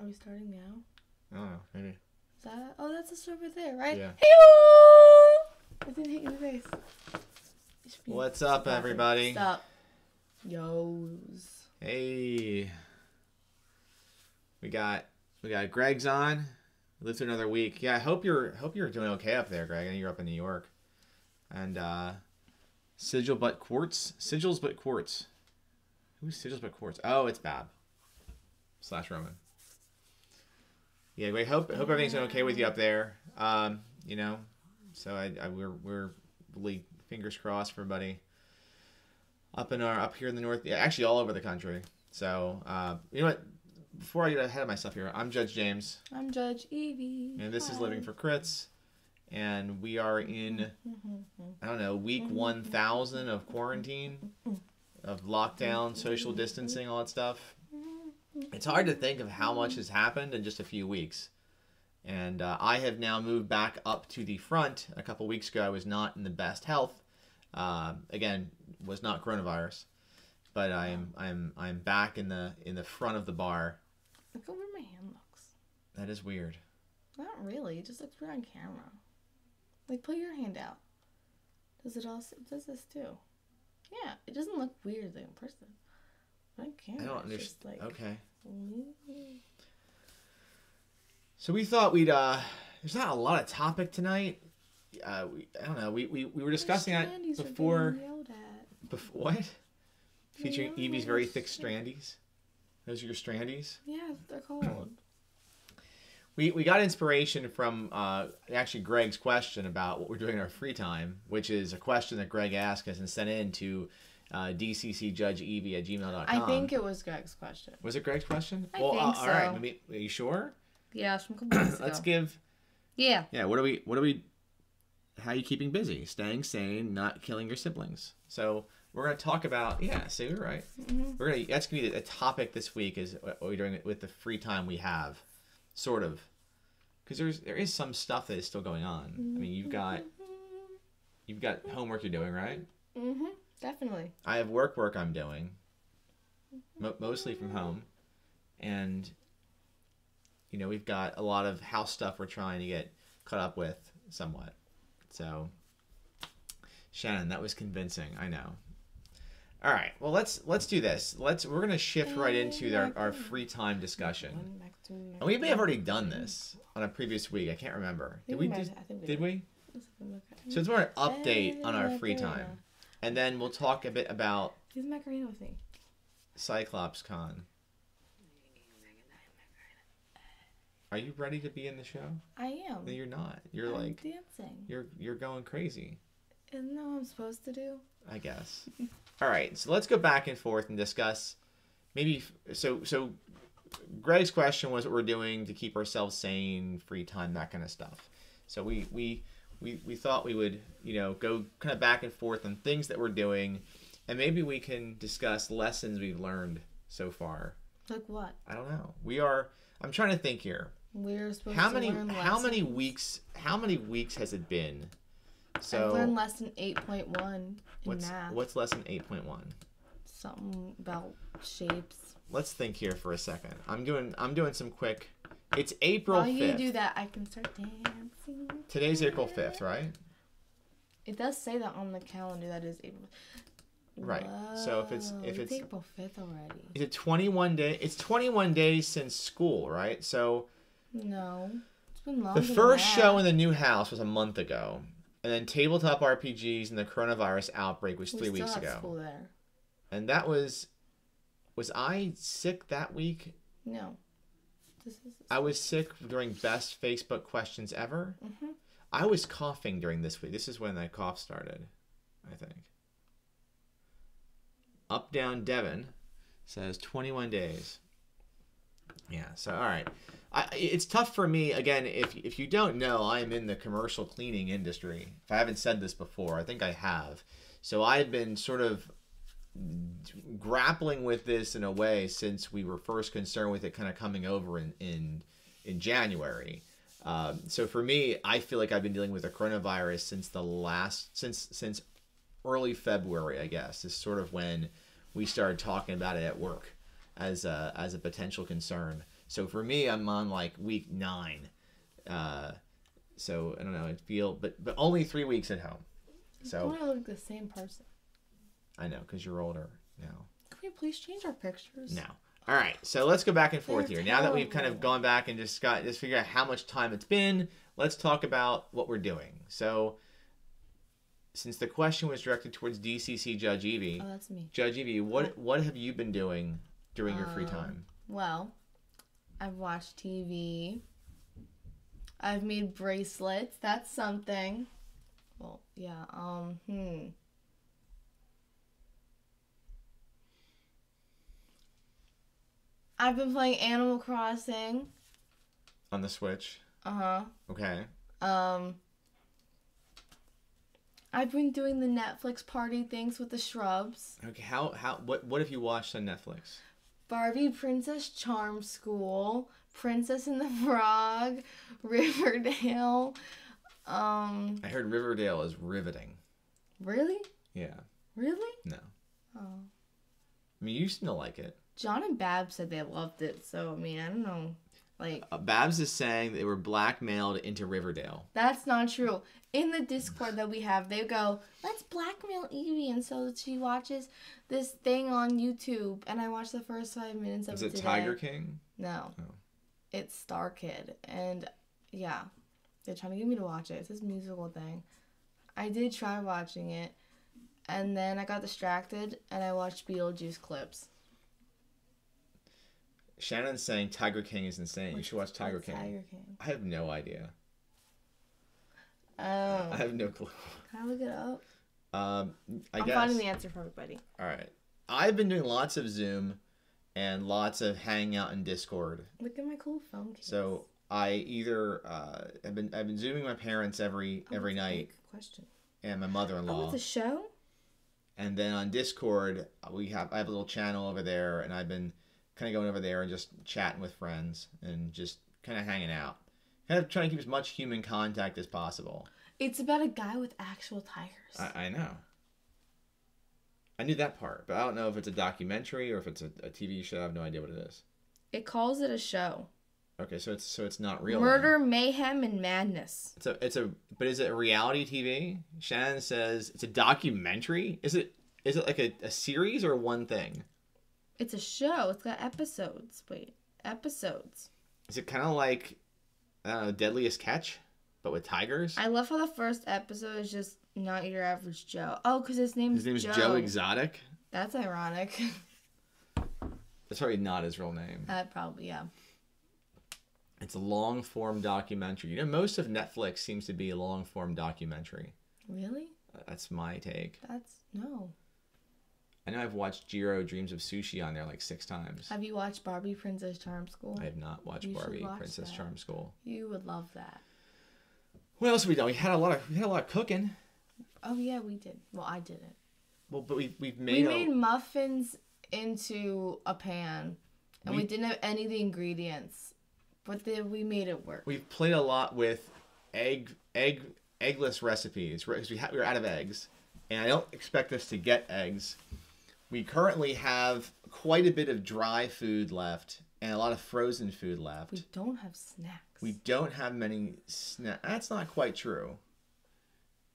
Are we starting now? I don't know, maybe. Is that? Oh, that's us over there, right? Yeah. Hey-o! I didn't hit you in the face. What's up, everybody? What's up? Yo's. Hey. We got Greg's on. We lived through another week. Yeah, I hope you're doing okay up there, Greg. I know you're up in New York. And Sigils but Quartz. Who's Sigils but Quartz? Oh, it's Bab. / Roman. Yeah, we hope everything's doing okay with you up there. You know, so we're really fingers crossed for everybody up here in the north. Yeah, actually all over the country. So you know what? Before I get ahead of myself here, I'm Judge James. I'm Judge Evie. And this is Living for Crits. And we are in, I don't know, week 1,000 of quarantine, of lockdown, social distancing, all that stuff. It's hard to think of how much has happened in just a few weeks. And I have now moved back up to the front. A couple weeks ago, I was not in the best health. Again, was not coronavirus, but I'm back in the front of the bar. Look at where my hand looks. That is weird. Not really. It just looks weird on camera. Like, put your hand out. Does it also? It does this too. Yeah, it doesn't look weird like in person. But on camera, I don't understand. Like, okay. Ooh. So we thought we'd there's not a lot of topic tonight. I don't know. We were discussing that before. Before what? Featuring Evie's very thick strandies. Those are your strandies? Yeah, they're called. We got inspiration from actually Greg's question about what we're doing in our free time, which is a question that Greg asked us and sent in to dccjudgeevie@gmail.com. I think it was Greg's question. Was it Greg's question? I think so. All right. Maybe, are you sure? Yeah, it's from a couple weeks ago. Let's give. Yeah. Yeah. What are we? How are you keeping busy? Staying sane, not killing your siblings. So we're gonna talk about. Yeah. So you're right. Mm-hmm. That's gonna be a topic this week. Is what we're doing with the free time we have. Sort of, because there is some stuff that is still going on. I mean, you've got homework you're doing, right? Mhm. Definitely. I have work I'm doing, mostly from home, and you know we've got a lot of house stuff we're trying to get caught up with somewhat. So, Shannon, that was convincing. I know. All right. Well, let's do this. We're gonna shift right into our free time discussion. And we may have already done this on a previous week. I can't remember. Did we? Did we? So it's more an update on our free time, and then we'll talk a bit about. He's Macarena with me. Cyclops Con. Are you ready to be in the show? I am. No, you're not. You're like dancing. You're going crazy. Isn't that what I'm supposed to do? I guess. All right, so let's go back and forth and discuss. Maybe so. Greg's question was what we're doing to keep ourselves sane, free time, that kind of stuff. So we thought we would go kind of back and forth on things that we're doing, and maybe we can discuss lessons we've learned so far. Like what? I don't know. I'm trying to think here. We're supposed to learn lessons. How many weeks has it been? So I've learned lesson 8.1 in math. What's lesson 8.1? Something about shapes. Let's think here for a second. I'm doing some quick. It's April 5th. While you do that, I can start dancing. Today's April 5th, right? It does say that on the calendar. That is April. Right. So if it's April 5th already. Is it 21 days? It's 21 days since school, right? So no, it's been longer. The first show in the new house was a month ago. And then tabletop RPGs and the coronavirus outbreak was 3 weeks ago. School there. And that was I sick that week? No. I was sick during best Facebook questions ever. Mm-hmm. I was coughing during this week. This is when that cough started, I think. Up Down Devon says 21 days. Yeah, so all right. It's tough for me, again, if you don't know, I am in the commercial cleaning industry. If I haven't said this before, I think I have. So I've been sort of grappling with this in a way since we were first concerned with it kind of coming over in January. So for me, I feel like I've been dealing with the coronavirus since early February, I guess, is sort of when we started talking about it at work. as a potential concern. So for me, I'm on like week 9. So I don't know. I feel, but only 3 weeks at home. So I look the same person. I know, because you're older now. Can we please change our pictures? No. All right. So let's go back and forth They're here. Now that we've kind of terrible. gone back and just figure out how much time it's been, let's talk about what we're doing. So since the question was directed towards DCC Judge Evie, Oh, that's me. Judge Evie, what have you been doing during your free time? Well, I've watched TV. I've made bracelets. That's something. Well, yeah. I've been playing Animal Crossing. On the Switch. Uh-huh. Okay. I've been doing the Netflix party things with the shrubs. Okay. What have you watched on Netflix? Barbie Princess Charm School, Princess and the Frog, Riverdale. I heard Riverdale is riveting. Really? Yeah. Really? No. Oh. I mean, you seem to like it. John and Babs said they loved it, so I mean, I don't know. Like, Babs is saying they were blackmailed into Riverdale. that's not true. In the Discord that we have, they go, let's blackmail Evie, and so she watches this thing on YouTube, and I watched the first 5 minutes of Is it it today. Tiger King? No. Oh. It's Star Kid, and yeah, they're trying to get me to watch it. It's this musical thing. I did try watching it, and then I got distracted, and I watched Beetlejuice clips. Shannon's saying Tiger King is insane. You should watch Tiger King. Tiger King. I have no idea. Oh. I have no clue. Can I look it up? I'm I'm finding the answer for everybody. All right. I've been doing lots of Zoom and lots of hanging out in Discord. Look at my cool phone case. So I either I've been Zooming my parents every that's a night, good question. and my mother-in-law. Oh, it's a show? And then on Discord, I have a little channel over there, and I've been kind of going over there and just chatting with friends and just kind of hanging out. Kind of trying to keep as much human contact as possible. It's about a guy with actual tigers. I know. I knew that part, but I don't know if it's a documentary or if it's a TV show. I have no idea what it is. It calls it a show. Okay, so it's not real. Murder, mayhem, and madness. But is it a reality TV? Shannon says it's a documentary. Is it like a series or one thing? It's a show. It's got episodes. Wait, episodes. Is it kind of like Deadliest Catch, but with tigers? I love how the first episode is just not your average Joe. Oh, because his name's Joe Exotic. That's ironic. That's probably not his real name. Probably, yeah. It's a long-form documentary. You know, most of Netflix seems to be a long-form documentary. Really? That's my take. No. I know I've watched Jiro Dreams of Sushi on there like 6 times. Have you watched Barbie Princess Charm School? I have not watched You should Barbie watch Princess that. Charm School. You would love that. What else have we done? We had a lot of cooking. Oh yeah, we did. Well, I didn't. Well, but we've We made made muffins into a pan, and we didn't have any of the ingredients, but then we made it work. We've played a lot with eggless recipes because we were out of eggs, and I don't expect us to get eggs. We currently have quite a bit of dry food left and a lot of frozen food left. We don't have snacks. We don't have many snacks. That's not quite true.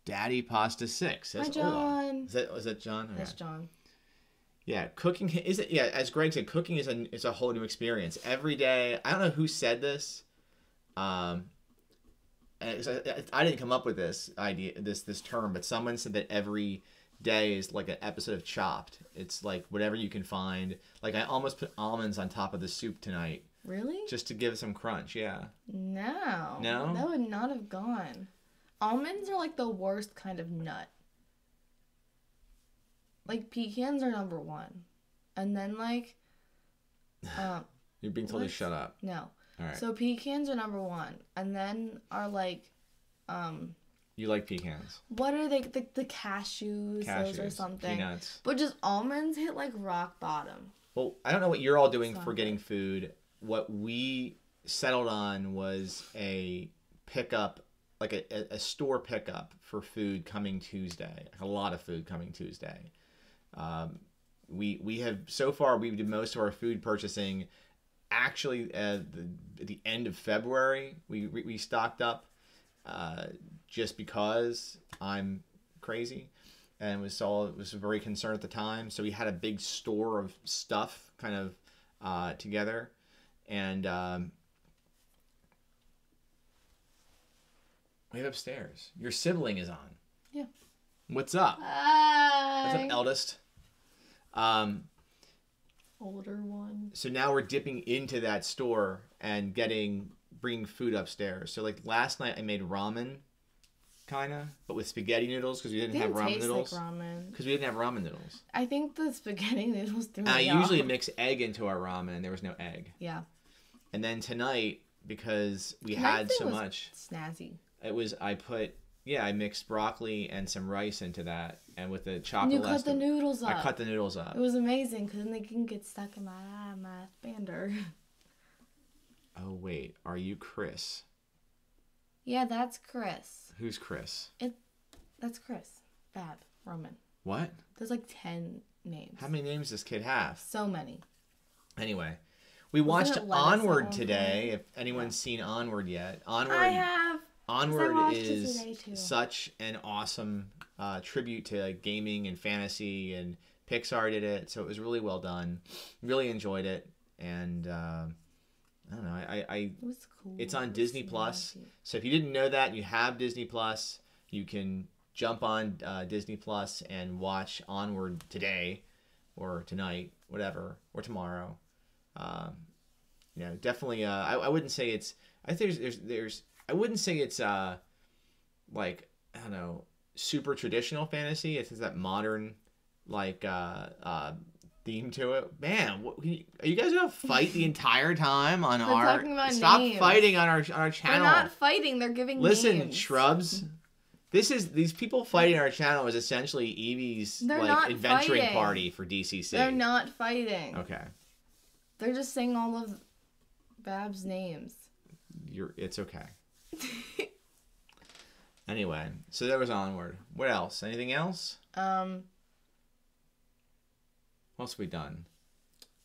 Daddy Pasta 6. Hi, John. Is that John? Okay. That's John. Yeah, cooking as Greg said, cooking is a whole new experience. Every day, I don't know who said this. And I didn't come up with this idea, this term, but someone said that every day is like an episode of Chopped. It's like whatever you can find. Like I almost put almonds on top of the soup tonight. Really? Just to give it some crunch, yeah. No. No? That would not have gone. Almonds are like the worst kind of nut. Like pecans are number 1. And then like You're being told to shut up. No. All right. So pecans are number 1. And then are like You like pecans. what are they, the cashews, those or something. Peanuts. But just almonds hit like rock bottom. Well, I don't know what you're all doing It's not for getting food. What we settled on was a pickup, like a store pickup for food coming Tuesday. A lot of food coming Tuesday. we have so far we did most of our food purchasing actually at the end of February. We stocked up just because I'm crazy and was very concerned at the time. So we had a big store of stuff kind of together, and we have upstairs. Your sibling is on. Yeah. What's up? Hi. What's up, eldest? Older one. So now we're dipping into that store and bringing food upstairs. So like last night I made ramen, kinda, but with spaghetti noodles because we didn't have ramen noodles. Like ramen. Because we didn't have ramen noodles. I think the spaghetti noodles threw me I off. usually mix egg into our ramen, and there was no egg. Yeah. And then tonight, because we Tonight's had thing so was much, snazzy. I mixed broccoli and some rice into that, and with the chocolate. And you cut the noodles up. I cut the noodles up. It was amazing because then they can get stuck in my expander. Oh wait, are you Chris? Yeah, that's Chris. Who's Chris? That's Chris. Bab. Roman. What? There's like 10 names. How many names does this kid have? So many. Anyway, we watched Lettuce Onward at today. If anyone's seen Onward yet, I have. Onward is such an awesome tribute to gaming and fantasy, and Pixar did it, so it was really well done. Really enjoyed it, and I don't know. It was cool. It's on Disney Plus. So if you didn't know that, you have Disney Plus. You can jump on Disney Plus and watch Onward today, or tonight, whatever, or tomorrow. Definitely. I wouldn't say it's. I think there's. I wouldn't say it's like, I don't know, super traditional fantasy. It's that modern like theme to it. Man, are you guys gonna fight the entire time on They're our? talking about Stop names. fighting on our channel. They're not fighting. They're giving Listen, names. shrubs. These people fighting our channel is essentially Evie's They're like not adventuring fighting. party for DCC. They're not fighting. Okay. They're just saying all of Bab's names. It's okay. Anyway, so there was Onward. What else? Anything else? What else have we done?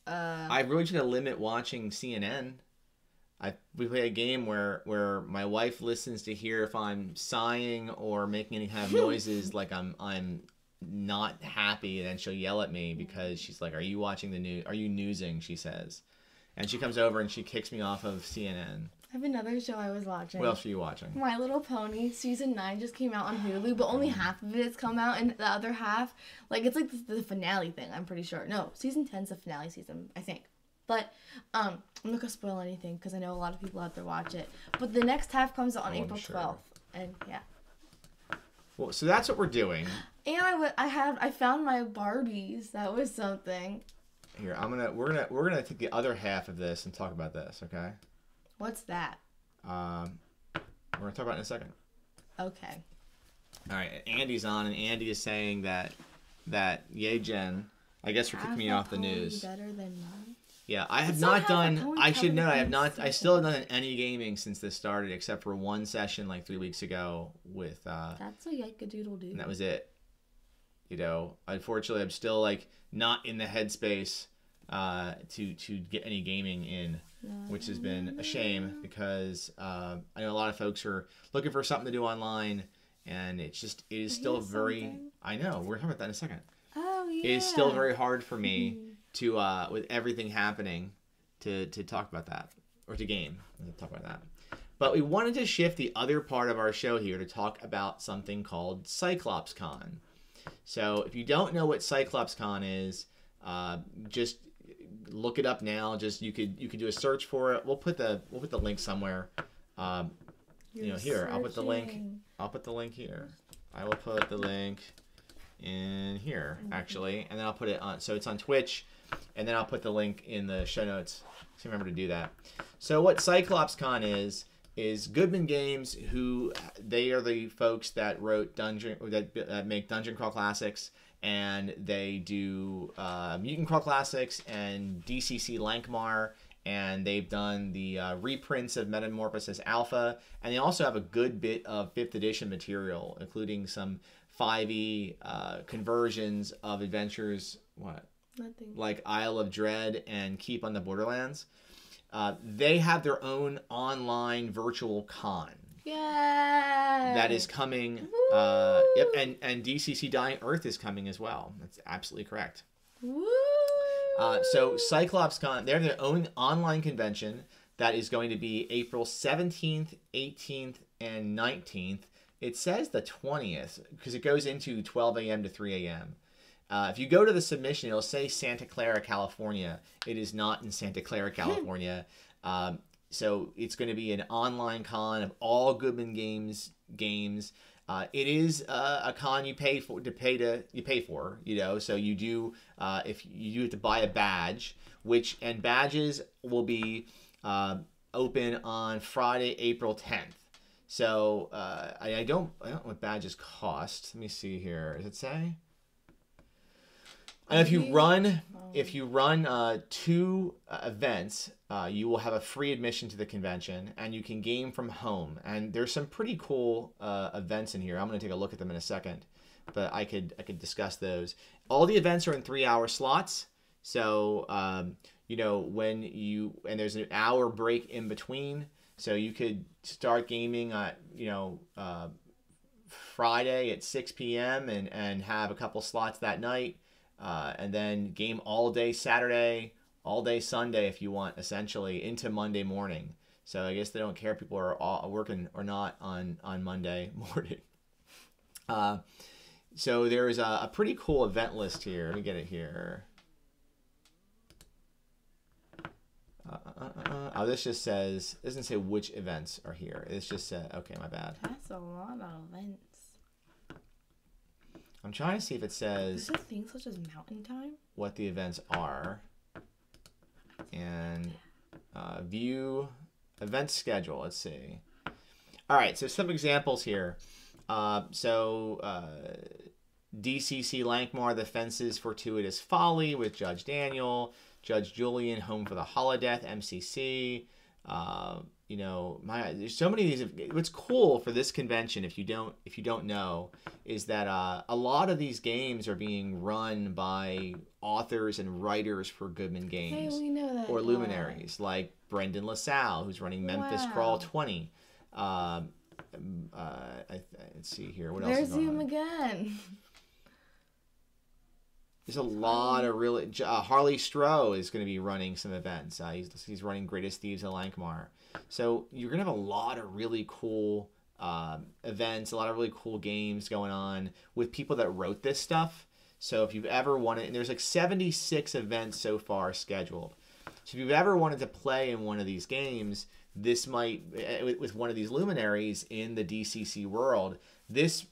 I really try to limit watching CNN. We play a game where my wife listens to hear if I'm sighing or making any kind of noises like I'm not happy, and then she'll yell at me because she's like, "Are you watching the news? Are you newsing?" She says, and she comes over and she kicks me off of CNN. I have another show I was watching. What else are you watching? My Little Pony season 9 just came out on Hulu, but only half of it's come out, and the other half, like, it's like the finale thing. I'm pretty sure. No, season 10's the finale season, I think. But I'm not gonna spoil anything because I know a lot of people out there watch it. But the next half comes out on April 12th, and yeah. Well, so that's what we're doing. And I found my Barbies. That was something. Here, we're gonna take the other half of this and talk about this, okay? What's that? We're gonna talk about it in a second. Okay. All right, Andy's on, and Andy is saying that yay, Jen. I guess for kicking me off the news. Better than mine? Yeah, I have not done. I should note I have not. I still have not done any gaming since this started, except for one session like 3 weeks ago with. That's a yike-a-doodle doo. And that was it. Unfortunately, I'm still like not in the headspace to get any gaming in, which has been a shame because I know a lot of folks are looking for something to do online, and it is still very. Something. I know we're talking about that in a second. Oh yeah. It is still very hard for me to with everything happening to talk about that or to game to talk about that. But we wanted to shift the other part of our show here to talk about something called Cyclops Con. So if you don't know what Cyclops Con is, just look it up now. Just you could do a search for it. We'll put the link somewhere. Here I'll put the link. I'll put the link here. I will put the link in here actually, and then I'll put it on. So it's on Twitch, and then I'll put the link in the show notes. So remember to do that. So what Cyclops Con is Goodman Games, who they are the folks that wrote that make Dungeon Crawl Classics, and they do Mutant Crawl Classics and DCC Lankmar, and they've done the reprints of Metamorphosis Alpha, and they also have a good bit of 5th edition material, including some 5e conversions of adventures. What? Nothing. like Isle of Dread and Keep on the Borderlands. They have their own online virtual con. Yeah. That is coming. Yep, and DCC Dying Earth is coming as well. That's absolutely correct. Woo! So Cyclops Con, they have their own online convention that is going to be April 17th, 18th, and 19th. It says the 20th because it goes into 12 a.m. to 3 a.m. If you go to the submission, it'll say Santa Clara, California. It is not in Santa Clara, California. So it's going to be an online con of all Goodman Games games. It is a con you pay for. You know, so you do if you do have to buy a badge, and badges will be open on Friday, April 10th. So I don't know what badges cost. Let me see here. Does it say? And if you run 2 events, you will have a free admission to the convention, and you can game from home. And there's some pretty cool events in here. I'm going to take a look at them in a second, but I could discuss those. All the events are in 3-hour slots, so you know and there's an hour break in between, so you could start gaming Friday at 6 p.m. and have a couple slots that night. And then game all day Saturday, all day Sunday if you want, essentially, into Monday morning. So I guess they don't care if people are working or not on Monday morning. So there is a pretty cool event list here. Let me get it here. Oh, this just says, it doesn't say which events are here. It's just said, okay, my bad. That's a lot of events. I'm trying to see if it says... Is there things such as Mountain Time? What the events are. And view event schedule. Let's see. All right, so some examples here. DCC Lankmar, The Fences Fortuitous Folly with Judge Daniel. Judge Julian, Home for the Holodeath, MCC. There's so many of these. What's cool for this convention, if you don't know, is that a lot of these games are being run by authors and writers for Goodman Games. Hey, we know that or luminaries like Brendan LaSalle, who's running Memphis Crawl 20. Let's see here. What else is going on? There's him again. There's a lot of really... Harley Stroh is going to be running some events. He's running Greatest Thieves of Lankmar. So you're going to have a lot of really cool events, a lot of really cool games going on with people that wrote this stuff. So if you've ever wanted... And there's like 76 events so far scheduled. So if you've ever wanted to play in one of these games, this might... With one of these luminaries in the DCC world, this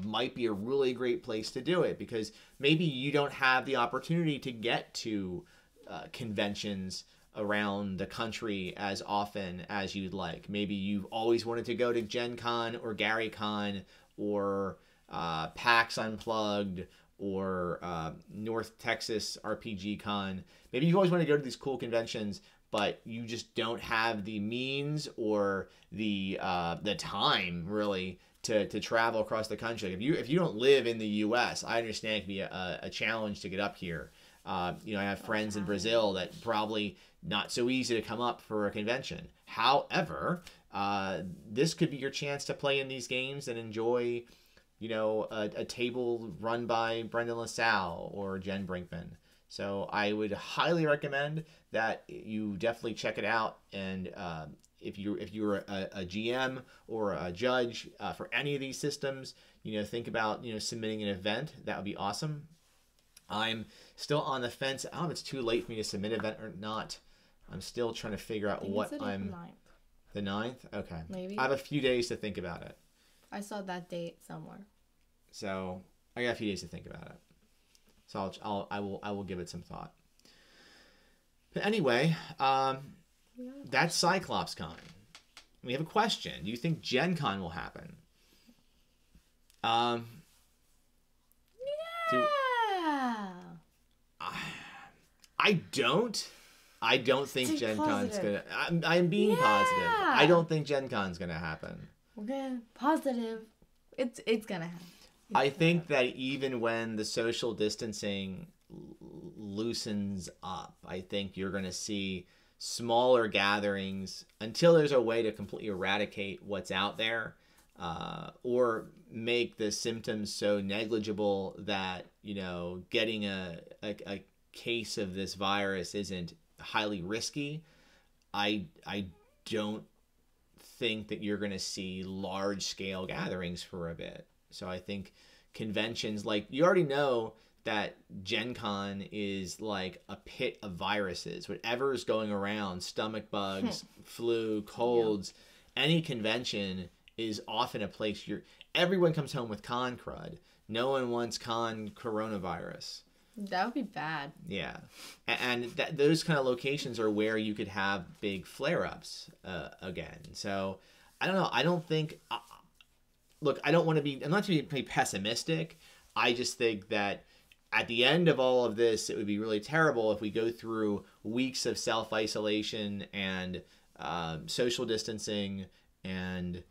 might be a really great place to do it, because maybe you don't have the opportunity to get to conventions around the country as often as you'd like. Maybe you've always wanted to go to Gen Con or Gary Con or PAX Unplugged or North Texas RPG Con. Maybe you've always wanted to go to these cool conventions, but you just don't have the means or the time, really, to travel across the country. If you don't live in the U.S., I understand it can be a challenge to get up here. I have friends in Brazil that probably not so easy to come up for a convention. However, this could be your chance to play in these games and enjoy, a table run by Brendan LaSalle or Jen Brinkman. So I would highly recommend that you definitely check it out. And if you're a GM or a judge for any of these systems, think about submitting an event. That would be awesome. I'm still on the fence. I don't know if it's too late for me to submit an event or not. I'm still trying to figure out what I'm... The 9th? Okay. Maybe. I have a few days to think about it. I saw that date somewhere. So I got a few days to think about it. So I will give it some thought. But anyway, that's Cyclops Con. We have a question. Do you think Gen Con will happen? I don't think Gen Con's gonna... I'm being positive. I don't think Gen Con's gonna happen. Okay, positive. It's gonna happen. I think that even when the social distancing loosens up. I think you're going to see smaller gatherings until there's a way to completely eradicate what's out there, or make the symptoms so negligible that, you know, getting a case of this virus isn't highly risky. I don't think that you're going to see large scale gatherings for a bit. So I think conventions, like, you already know that Gen Con is like a pit of viruses. Whatever is going around, stomach bugs, flu, colds, any convention is often a place everyone comes home with con crud. No one wants con coronavirus. That would be bad. Yeah. And those kind of locations are where you could have big flare-ups again. So, I don't know. I don't think... look, I'm not to be pessimistic. I just think that at the end of all of this, it would be really terrible if we go through weeks of self-isolation and social distancing and...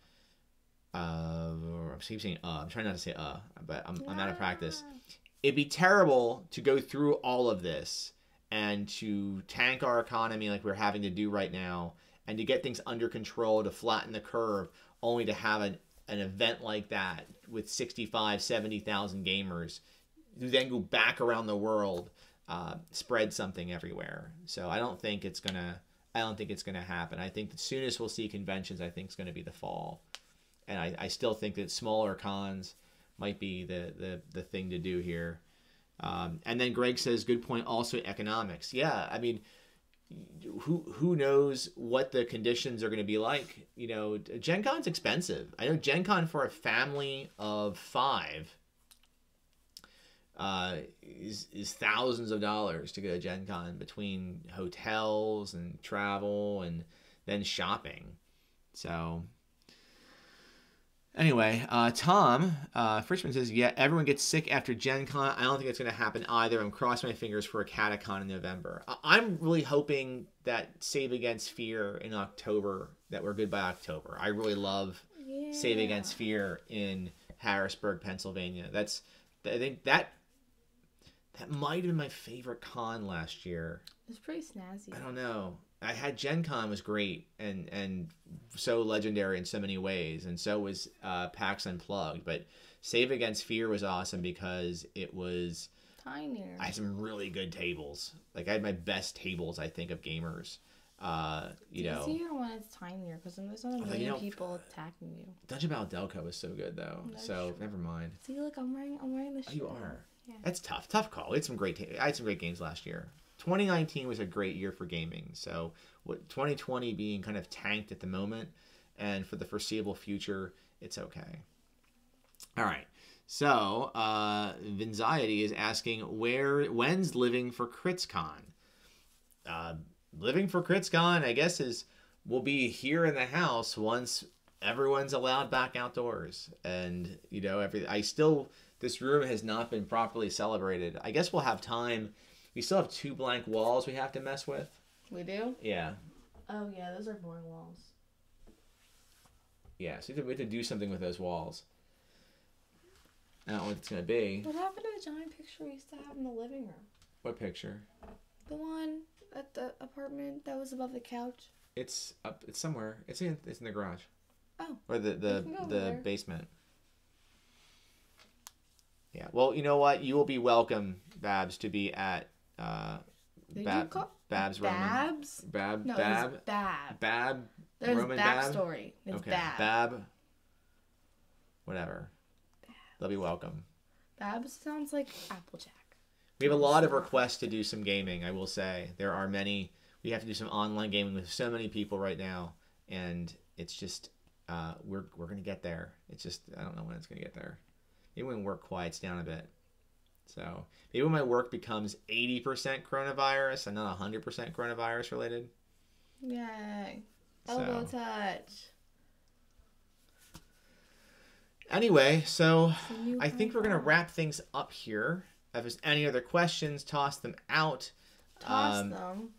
I'm saying I'm trying not to say but I'm out of practice. It'd be terrible to go through all of this and to tank our economy like we're having to do right now, and to get things under control, to flatten the curve, only to have an event like that with 65, 70,000 gamers who then go back around the world, spread something everywhere. So I don't think it's gonna happen. I think the soonest we'll see conventions, I think, is going to be the fall. And I still think that smaller cons might be the thing to do here. And then Greg says, good point, also economics. Yeah, I mean, who knows what the conditions are going to be like? You know, Gen Con's expensive. I know Gen Con for a family of 5 is thousands of dollars to go to Gen Con, between hotels and travel and then shopping. So... anyway, Tom Frischman says, yeah, everyone gets sick after Gen Con. I don't think it's going to happen either. I'm crossing my fingers for a Catacon in November. I'm really hoping that Save Against Fear in October, that we're good by October. I really love Save Against Fear in Harrisburg, Pennsylvania. I think that might have been my favorite con last year. It's pretty snazzy. I don't know. I had Gen Con was great and so legendary in so many ways, and so was PAX Unplugged. But Save Against Fear was awesome because it was tinier. I had some really good tables. Like, I had my best tables, I think, of gamers. You know, it's easier when it's tinier, because then there's not a million people attacking you. Dungeon Battle Delco was so good though. That's so true. Never mind. See, look, I'm wearing the shirt. Oh, you are. Yeah. That's tough call. I had some great games last year. 2019 was a great year for gaming. So, what 2020 being kind of tanked at the moment, and for the foreseeable future, it's okay. All right. So, Vinziety is asking, when's Living for CritsCon? Living for CritsCon, I guess, will be here in the house once everyone's allowed back outdoors. And, you know, this room has not been properly celebrated. I guess we'll have time. We still have 2 blank walls we have to mess with. We do? Yeah. Oh, yeah, those are boring walls. Yeah, so we have to do something with those walls. I don't know what it's going to be. What happened to the giant picture we used to have in the living room? What picture? The one at the apartment that was above the couch. It's up. It's somewhere. It's in the garage. Oh. Or the basement. Yeah. Well, you know what? You will be welcome, Babs, to be at Babs Roman. Babs? Bab. No, Bab. It's Bab. Bab. There's Roman backstory. It's okay. Bab. Bab. Whatever. Babs. They'll be welcome. Babs sounds like Applejack. We have a lot of requests to do some gaming, I will say. There are many. We have to do some online gaming with so many people right now, and it's just we're going to get there. It's just I don't know when it's going to get there. Maybe when work quiets down a bit. So maybe when my work becomes 80% coronavirus and not 100% coronavirus related. Yay. Elbow touch. Anyway, so I think we're going to wrap things up here. If there's any other questions, toss them out. Toss them.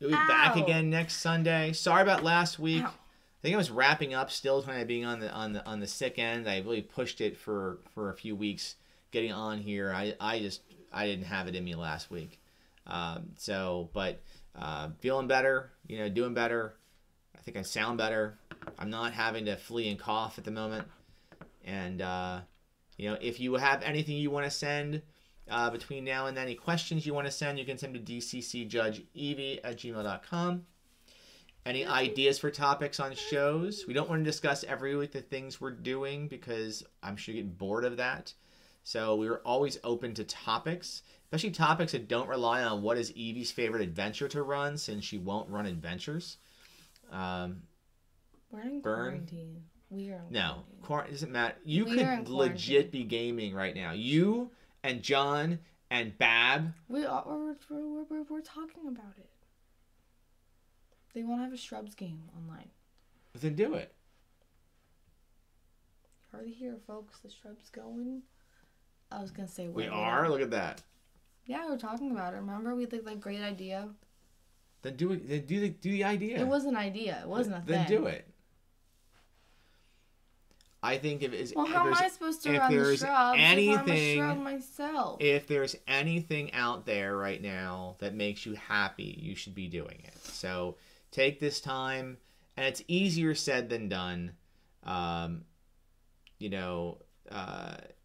We'll be back again next Sunday. Sorry about last week. Ow. I think I was wrapping up still, kind of being on the sick end. I really pushed it for a few weeks getting on here. I I didn't have it in me last week. But feeling better, doing better. I think I sound better. I'm not having to flee and cough at the moment. And, if you have anything you want to send between now and then, any questions you want to send, you can send to dccjudgeevie@gmail.com. Any ideas for topics on shows? We don't want to discuss every week the things we're doing because I'm sure you get bored of that. So we're always open to topics, especially topics that don't rely on what is Evie's favorite adventure to run, since she won't run adventures. We're in quarantine. We are in no, quarantine. Doesn't matter. You could legit be gaming right now. You and John and Bab. We're talking about it. They want to have a Shrubs game online. Then do it. You heard it here, folks. The Shrubs going. I was gonna say we are. Look at that. Yeah, we were talking about it. Remember, we had that great idea. Then do it. Then do the idea. It was an idea. It wasn't a thing. Then do it. I think how am I supposed to run the Shrubs if I'm a shrub myself? If there's anything out there right now that makes you happy, you should be doing it. So take this time, and it's easier said than done.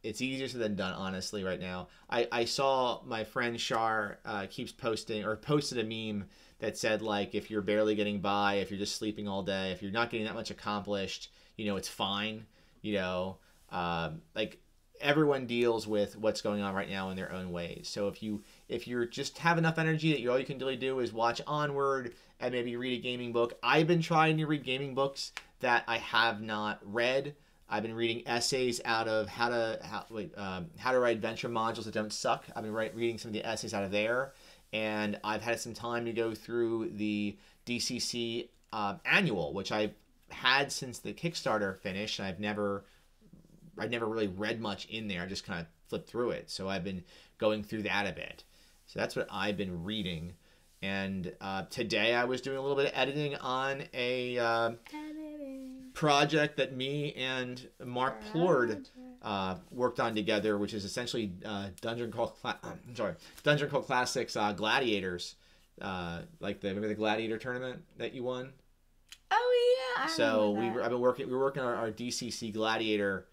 It's easier said than done, honestly, right now. I saw my friend Shar keeps posted a meme that said, like, if you're barely getting by, if you're just sleeping all day, if you're not getting that much accomplished, it's fine. Like, everyone deals with what's going on right now in their own ways. So if you're just have enough energy that all you can really do is watch Onward and maybe read a gaming book. I've been trying to read gaming books that I have not read. I've been reading essays out of how to write adventure modules that don't suck. I've been reading some of the essays out of there, and I've had some time to go through the DCC annual, which I've had since the Kickstarter finished. And I've never really read much in there. I just kind of flipped through it. So I've been going through that a bit. So that's what I've been reading. And today I was doing a little bit of editing on a project that me and Mark Plord worked on together, which is essentially Dungeon Call Classics Gladiators, remember the Gladiator tournament that you won? Oh yeah. So we were working on our DCC Gladiator,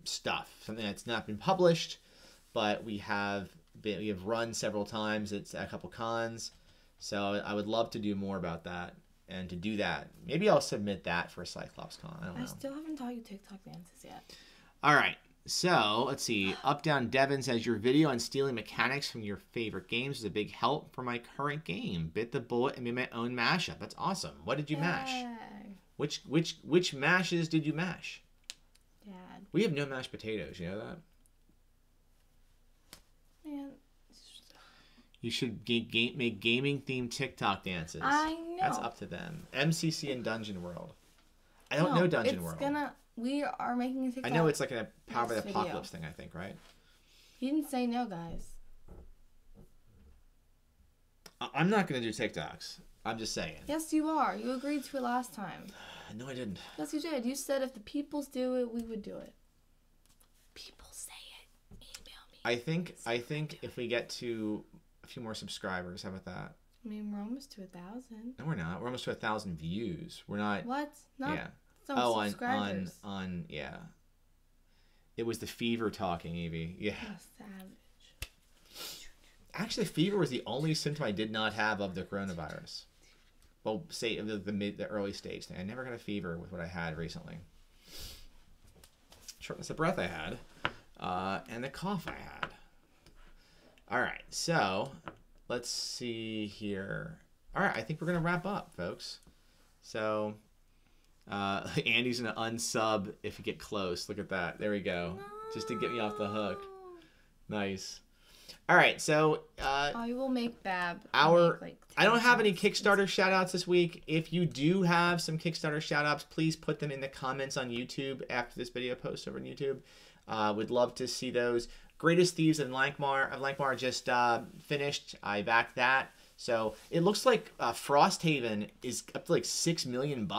stuff, something that's not been published, but we have run several times. It's at a couple cons, so I would love to do more about that. And to do that, maybe I'll submit that for Cyclops Con. I don't know. I still haven't taught you TikTok dances yet. All right. So, let's see. Up Down Devon says, your video on stealing mechanics from your favorite games is a big help for my current game. Bit the bullet and made my own mashup. That's awesome. What did you mash? Which mashes did you mash? Dad. We have no mashed potatoes. You know that? Man. You should make gaming-themed TikTok dances. I know. That's up to them. MCC and Dungeon World. I don't know Dungeon World. We are making a TikTok. I know it's like a Power by the Apocalypse thing, I think, right? He didn't say no, guys. I'm not going to do TikToks. I'm just saying. Yes, you are. You agreed to it last time. No, I didn't. Yes, you did. You said if the peoples do it, we would do it. People say it. Email me. I think if we get to a few more subscribers, how about that? I mean, we're almost to 1,000. No, we're not. We're almost to 1,000 views. We're not. What? Not yeah. subscribers. on yeah. It was the fever talking, Evie. Yeah. Savage. Actually, fever was the only symptom I did not have of the coronavirus. Well, say the early stage thing. I never got a fever with what I had recently. Shortness of breath I had, and the cough I had. All right, so let's see here. All right, I think we're gonna wrap up, folks. So, Andy's gonna unsub if you get close. Look at that. There we go. No. Just to get me off the hook. Nice. All right, so I will make Bab. I don't have any Kickstarter shout-outs this week. If you do have some Kickstarter shout-outs, please put them in the comments on YouTube after this video posts over on YouTube. Would love to see those. Greatest Thieves of Lankmar just finished. I backed that. So it looks like Frosthaven is up to like $6 million.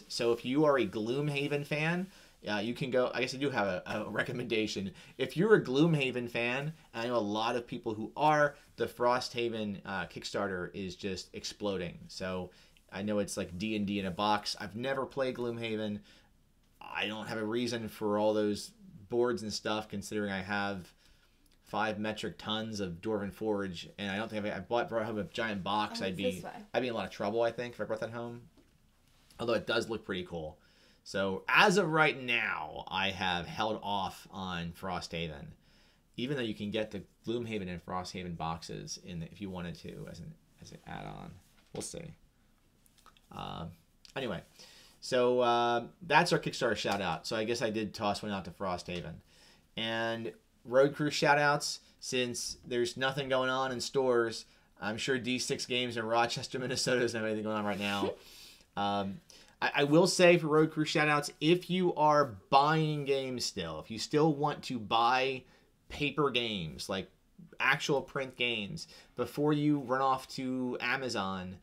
So if you are a Gloomhaven fan, You can go. I guess I do have a recommendation. If you're a Gloomhaven fan, and I know a lot of people who are, the Frosthaven Kickstarter is just exploding. So I know it's like D&D in a box. I've never played Gloomhaven. I don't have a reason for all those boards and stuff, considering I have 5 metric tons of Dwarven Forge, and I don't think if I brought home a giant box, I'd be in a lot of trouble, I think, if I brought that home. Although it does look pretty cool. So as of right now, I have held off on Frosthaven, even though you can get the Gloomhaven and Frosthaven boxes if you wanted to as an add-on. We'll see. Anyway, so that's our Kickstarter shout-out. So I guess I did toss one out to Frosthaven. And Road Crew shout-outs, since there's nothing going on in stores, I'm sure D6 Games in Rochester, Minnesota doesn't have anything going on right now. I will say for Road Crew shoutouts, if you are buying games still, if you still want to buy paper games, like actual print games, before you run off to Amazon,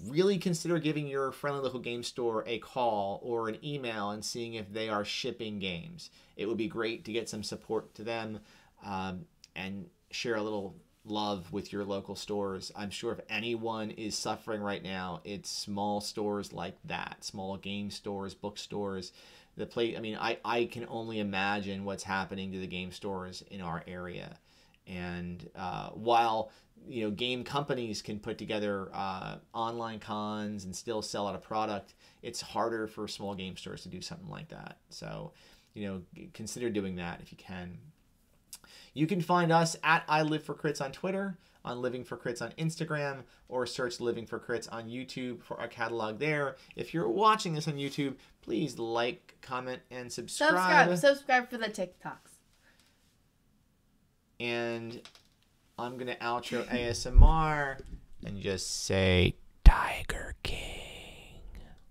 really consider giving your friendly local game store a call or an email and seeing if they are shipping games. It would be great to get some support to them and share a little love with your local stores. I'm sure if anyone is suffering right now, it's small stores like that, small game stores, bookstores. I can only imagine what's happening to the game stores in our area. And while game companies can put together online cons and still sell out a product, it's harder for small game stores to do something like that. So consider doing that if you can. You can find us at I Live for Crits on Twitter, on Living for Crits on Instagram, or search Living for Crits on YouTube for our catalog there. If you're watching this on YouTube, please like, comment, and subscribe. Subscribe for the TikToks. And I'm going to outro ASMR and just say Tiger King.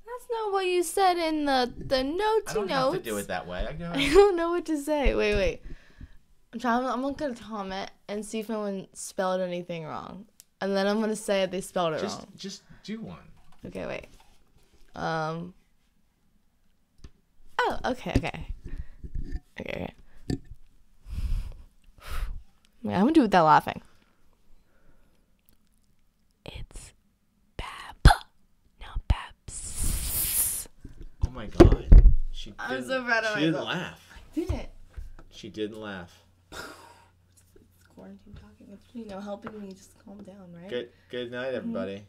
That's not what you said in the notes. I don't have to do it that way. I don't know what to say. Wait. I'm looking at a comment and see if anyone spelled anything wrong. And then I'm going to say if they spelled it wrong. Just do one. Okay, wait. Oh, okay. Okay. Wait, I'm going to do it without laughing. It's Bab. Not Babs. Oh my god. I'm so proud of myself. She didn't laugh. I didn't. She didn't laugh. It's quarantine talking. It's, helping me just calm down, right? Good night, everybody.